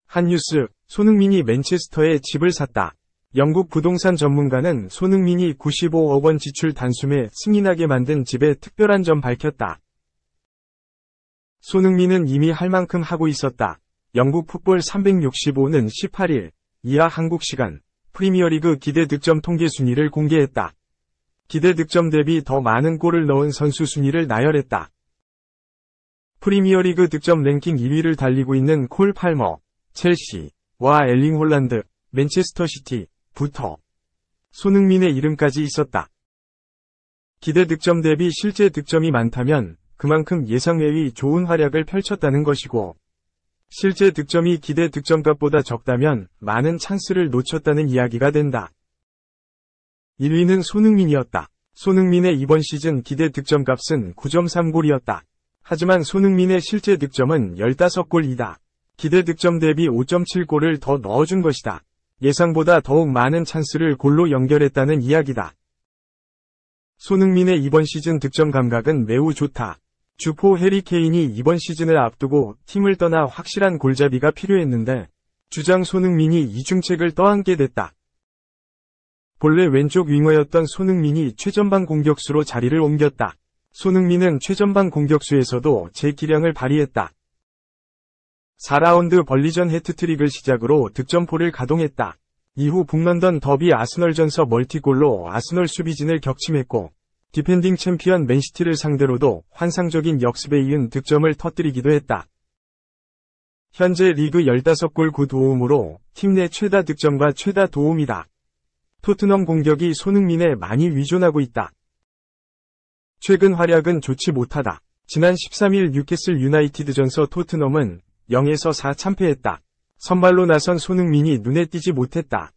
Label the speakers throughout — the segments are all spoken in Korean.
Speaker 1: 한 뉴스, 손흥민이 맨체스터에 집을 샀다. 영국 부동산 전문가는 손흥민이 95억 원 지출 단숨에 승인하게 만든 집의 특별한 점 밝혔다. 손흥민은 이미 할 만큼 하고 있었다. 영국 풋볼 365는 18일 이하 한국 시간 프리미어리그 기대 득점 통계 순위를 공개했다. 기대 득점 대비 더 많은 골을 넣은 선수 순위를 나열했다. 프리미어리그 득점 랭킹 2위를 달리고 있는 콜 팔머, 첼시와 엘링 홀란드, 맨체스터 시티부터 손흥민의 이름까지 있었다. 기대 득점 대비 실제 득점이 많다면 그만큼 예상 외의 좋은 활약을 펼쳤다는 것이고, 실제 득점이 기대 득점값보다 적다면 많은 찬스를 놓쳤다는 이야기가 된다. 1위는 손흥민이었다. 손흥민의 이번 시즌 기대 득점값은 9.3골이었다. 하지만 손흥민의 실제 득점은 15골이다. 기대 득점 대비 5.7골을 더 넣어준 것이다. 예상보다 더욱 많은 찬스를 골로 연결했다는 이야기다. 손흥민의 이번 시즌 득점 감각은 매우 좋다. 주포 해리 케인이 이번 시즌을 앞두고 팀을 떠나 확실한 골잡이가 필요했는데 주장 손흥민이 이중책을 떠안게 됐다. 본래 왼쪽 윙어였던 손흥민이 최전방 공격수로 자리를 옮겼다. 손흥민은 최전방 공격수에서도 제 기량을 발휘했다. 4라운드 벌리전 해트트릭을 시작으로 득점포를 가동했다. 이후 북런던 더비 아스널전서 멀티골로 아스널 수비진을 격침했고, 디펜딩 챔피언 맨시티를 상대로도 환상적인 역습에 이은 득점을 터뜨리기도 했다. 현재 리그 15골 9도움으로 팀 내 최다 득점과 최다 도움이다. 토트넘 공격이 손흥민에 많이 위존하고 있다. 최근 활약은 좋지 못하다. 지난 13일 뉴캐슬 유나이티드전서 토트넘은 0에서 4 참패했다. 선발로 나선 손흥민이 눈에 띄지 못했다.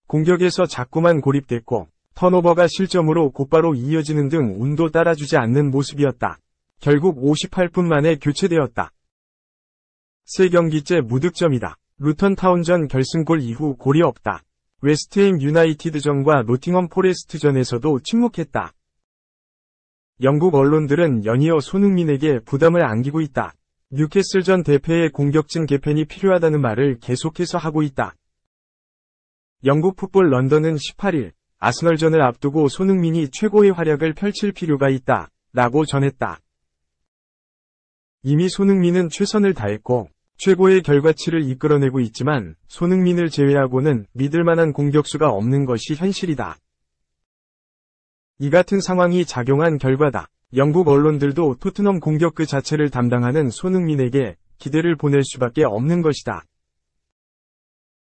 Speaker 1: 공격에서 자꾸만 고립됐고 턴오버가 실점으로 곧바로 이어지는 등 운도 따라주지 않는 모습이었다. 결국 58분 만에 교체되었다. 3경기째 무득점이다. 루턴 타운전 결승골 이후 골이 없다. 웨스트햄 유나이티드전과 노팅엄 포레스트전에서도 침묵했다. 영국 언론들은 연이어 손흥민에게 부담을 안기고 있다. 뉴캐슬전 대패의 공격진 개편이 필요하다는 말을 계속해서 하고 있다. 영국 풋볼 런던은 18일 아스널전을 앞두고 손흥민이 최고의 활약을 펼칠 필요가 있다 라고 전했다. 이미 손흥민은 최선을 다했고 최고의 결과치를 이끌어내고 있지만 손흥민을 제외하고는 믿을만한 공격수가 없는 것이 현실이다. 이 같은 상황이 작용한 결과다. 영국 언론들도 토트넘 공격 그 자체를 담당하는 손흥민에게 기대를 보낼 수밖에 없는 것이다.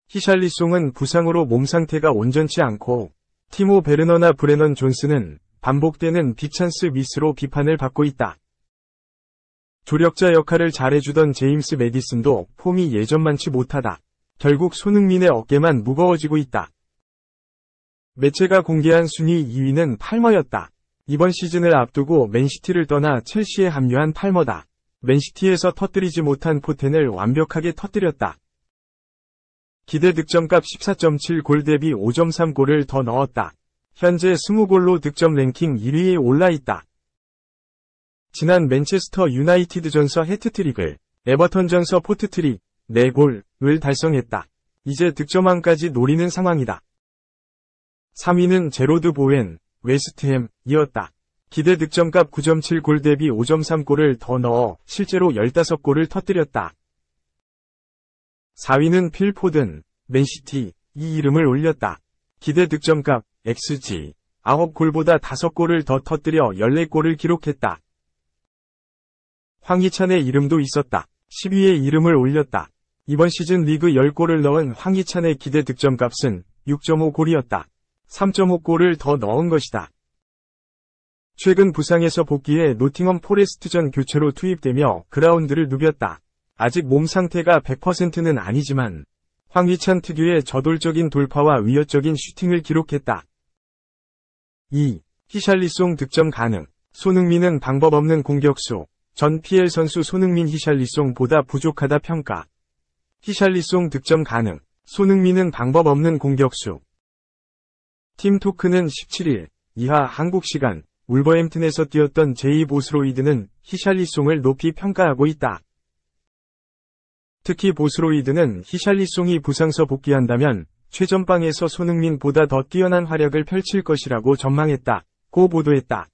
Speaker 1: 히샬리송은 부상으로 몸 상태가 온전치 않고 티모 베르너나 브레넌 존스는 반복되는 빅찬스 미스로 비판을 받고 있다. 조력자 역할을 잘해주던 제임스 매디슨도 폼이 예전만치 못하다. 결국 손흥민의 어깨만 무거워지고 있다. 매체가 공개한 순위 2위는 팔머였다. 이번 시즌을 앞두고 맨시티를 떠나 첼시에 합류한 팔머다. 맨시티에서 터뜨리지 못한 포텐을 완벽하게 터뜨렸다. 기대 득점값 14.7골 대비 5.3골을 더 넣었다. 현재 20골로 득점 랭킹 1위에 올라있다. 지난 맨체스터 유나이티드전서 해트트릭을, 에버턴전서 포트트릭, 4골을 달성했다. 이제 득점왕까지 노리는 상황이다. 3위는 제로드 보웬, 웨스트햄이었다. 기대 득점값 9.7골 대비 5.3골을 더 넣어 실제로 15골을 터뜨렸다. 4위는 필 포든, 맨시티, 이 이름을 올렸다. 기대 득점값, XG, 9골보다 5골을 더 터뜨려 14골을 기록했다. 황희찬의 이름도 있었다. 10위에 이름을 올렸다. 이번 시즌 리그 10골을 넣은 황희찬의 기대 득점값은 6.5골이었다. 3.5골을 더 넣은 것이다. 최근 부상에서 복귀해 노팅엄 포레스트전 교체로 투입되며 그라운드를 누볐다. 아직 몸 상태가 100%는 아니지만 황희찬 특유의 저돌적인 돌파와 위협적인 슈팅을 기록했다. 2. 히샬리송 득점 가능. 손흥민은 방법 없는 공격수. 전 PL 선수 손흥민 히샬리송보다 부족하다 평가. 히샬리송 득점 가능. 손흥민은 방법 없는 공격수. 팀 토크는 17일 이하 한국 시간 울버햄튼에서 뛰었던 제이 보스로이드는 히샬리송을 높이 평가하고 있다. 특히 보스로이드는 히샬리송이 부상서 복귀한다면 최전방에서 손흥민보다 더 뛰어난 활약을 펼칠 것이라고 전망했다고 보도했다.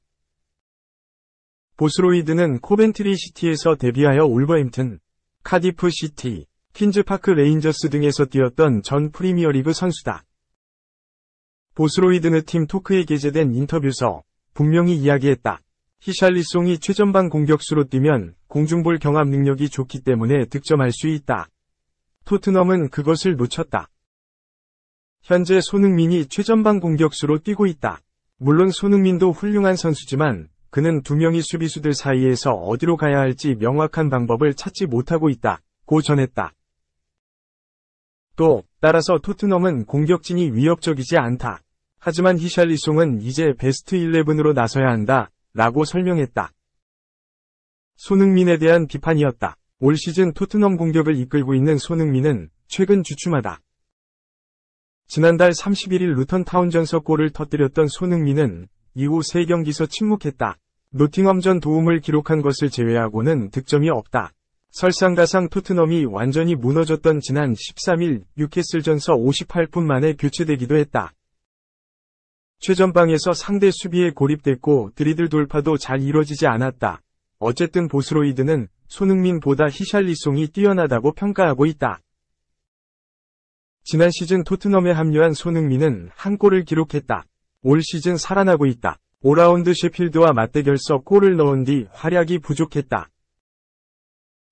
Speaker 1: 보스로이드는 코벤트리 시티에서 데뷔하여 울버햄튼, 카디프 시티, 퀸즈파크 레인저스 등에서 뛰었던 전 프리미어리그 선수다. 보스로이드는 팀 토크에 게재된 인터뷰서 분명히 이야기했다. 히샬리송이 최전방 공격수로 뛰면 공중볼 경합 능력이 좋기 때문에 득점할 수 있다. 토트넘은 그것을 놓쳤다. 현재 손흥민이 최전방 공격수로 뛰고 있다. 물론 손흥민도 훌륭한 선수지만 그는 두 명의 수비수들 사이에서 어디로 가야 할지 명확한 방법을 찾지 못하고 있다고 전했다. 또 따라서 토트넘은 공격진이 위협적이지 않다. 하지만 히샬리송은 이제 베스트 11으로 나서야 한다 라고 설명했다. 손흥민에 대한 비판이었다. 올 시즌 토트넘 공격을 이끌고 있는 손흥민은 최근 주춤하다. 지난달 31일 루턴타운전서 골을 터뜨렸던 손흥민은 이후 3경기서 침묵했다. 노팅엄전 도움을 기록한 것을 제외하고는 득점이 없다. 설상가상 토트넘이 완전히 무너졌던 지난 13일 뉴캐슬전서 58분 만에 교체되기도 했다. 최전방에서 상대 수비에 고립됐고 드리블 돌파도 잘 이뤄지지 않았다. 어쨌든 보스로이드는 손흥민보다 히샬리송이 뛰어나다고 평가하고 있다. 지난 시즌 토트넘에 합류한 손흥민은 한 골을 기록했다. 올 시즌 살아나고 있다. 5라운드 셰필드와 맞대결서 골을 넣은 뒤 활약이 부족했다.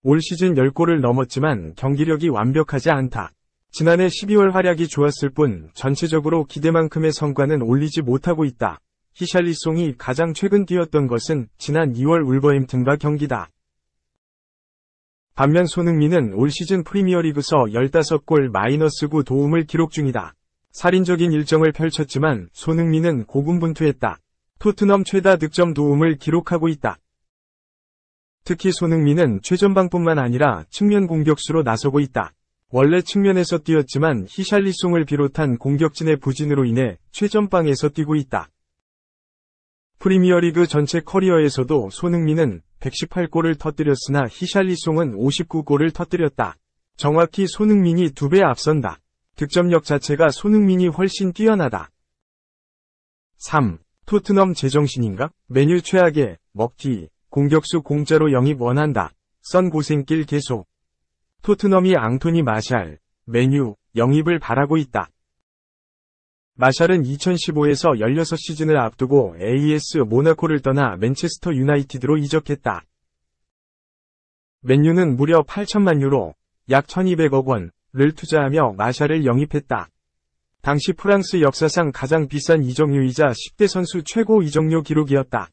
Speaker 1: 올 시즌 10골을 넘었지만 경기력이 완벽하지 않다. 지난해 12월 활약이 좋았을 뿐 전체적으로 기대만큼의 성과는 올리지 못하고 있다. 히샬리송이 가장 최근 뛰었던 것은 지난 2월 울버햄튼과 경기다. 반면 손흥민은 올 시즌 프리미어리그서 15골 -9 도움을 기록 중이다. 살인적인 일정을 펼쳤지만 손흥민은 고군분투했다. 토트넘 최다 득점 도움을 기록하고 있다. 특히 손흥민은 최전방뿐만 아니라 측면 공격수로 나서고 있다. 원래 측면에서 뛰었지만 히샬리송을 비롯한 공격진의 부진으로 인해 최전방에서 뛰고 있다. 프리미어리그 전체 커리어에서도 손흥민은 118골을 터뜨렸으나 히샬리송은 59골을 터뜨렸다. 정확히 손흥민이 2배 앞선다. 득점력 자체가 손흥민이 훨씬 뛰어나다. 3. 토트넘 제정신인가? 메뉴 최악의 먹튀. 공격수 공짜로 영입 원한다. 선 고생길 계속. 토트넘이 앙토니 마샬, 메뉴, 영입을 바라고 있다. 마샬은 2015에서 16시즌을 앞두고 AS 모나코를 떠나 맨체스터 유나이티드로 이적했다. 맨유는 무려 8천만 유로, 약 1200억 원을 투자하며 마샬을 영입했다. 당시 프랑스 역사상 가장 비싼 이적료이자 10대 선수 최고 이적료 기록이었다.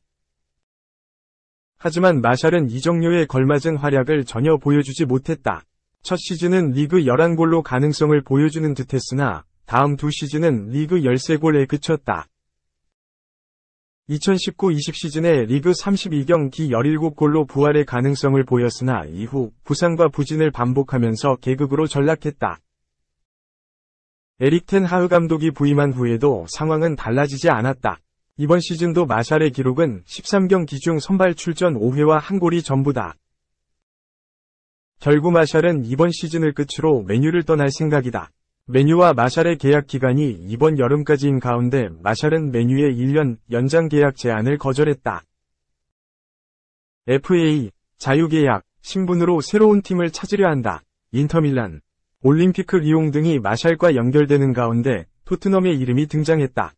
Speaker 1: 하지만 마샬은 이적료에 걸맞은 활약을 전혀 보여주지 못했다. 첫 시즌은 리그 11골로 가능성을 보여주는 듯했으나 다음 두 시즌은 리그 13골에 그쳤다. 2019-20 시즌에 리그 32경기 17골로 부활의 가능성을 보였으나 이후 부상과 부진을 반복하면서 계극으로 전락했다. 에릭 텐 하흐 감독이 부임한 후에도 상황은 달라지지 않았다. 이번 시즌도 마샬의 기록은 13경기 중 선발 출전 5회와 1골이 전부다. 결국 마샬은 이번 시즌을 끝으로 맨유를 떠날 생각이다. 맨유와 마샬의 계약 기간이 이번 여름까지인 가운데 마샬은 맨유의 1년 연장 계약 제안을 거절했다. FA, 자유계약, 신분으로 새로운 팀을 찾으려 한다. 인터밀란, 올림피크 리옹 등이 마샬과 연결되는 가운데 토트넘의 이름이 등장했다.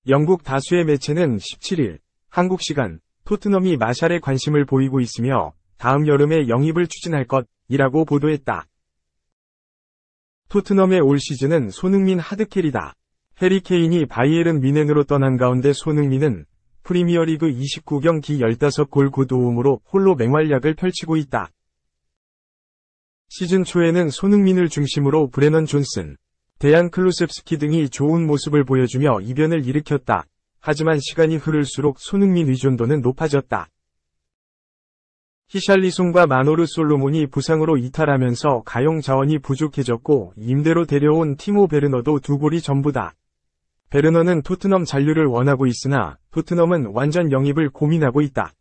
Speaker 1: 영국 다수의 매체는 17일, 한국 시간, 토트넘이 마샬에 관심을 보이고 있으며 다음 여름에 영입을 추진할 것이라고 보도했다. 토트넘의 올 시즌은 손흥민 하드캐리다. 해리 케인이 바이에른 뮌헨으로 떠난 가운데 손흥민은 프리미어리그 29경기 15골 9도움으로 홀로 맹활약을 펼치고 있다. 시즌 초에는 손흥민을 중심으로 브레넌 존슨, 데얀 클루셉스키 등이 좋은 모습을 보여주며 이변을 일으켰다. 하지만 시간이 흐를수록 손흥민 의존도는 높아졌다. 히샬리송과 마노르 솔로몬이 부상으로 이탈하면서 가용 자원이 부족해졌고 임대로 데려온 티모 베르너도 2골이 전부다. 베르너는 토트넘 잔류를 원하고 있으나 토트넘은 완전 영입을 고민하고 있다.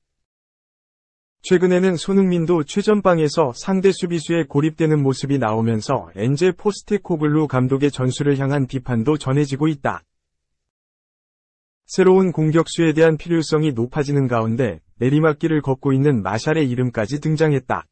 Speaker 1: 최근에는 손흥민도 최전방에서 상대 수비수에 고립되는 모습이 나오면서 엔제 포스테코글루 감독의 전술을 향한 비판도 전해지고 있다. 새로운 공격수에 대한 필요성이 높아지는 가운데 내리막길을 걷고 있는 마샬의 이름까지 등장했다.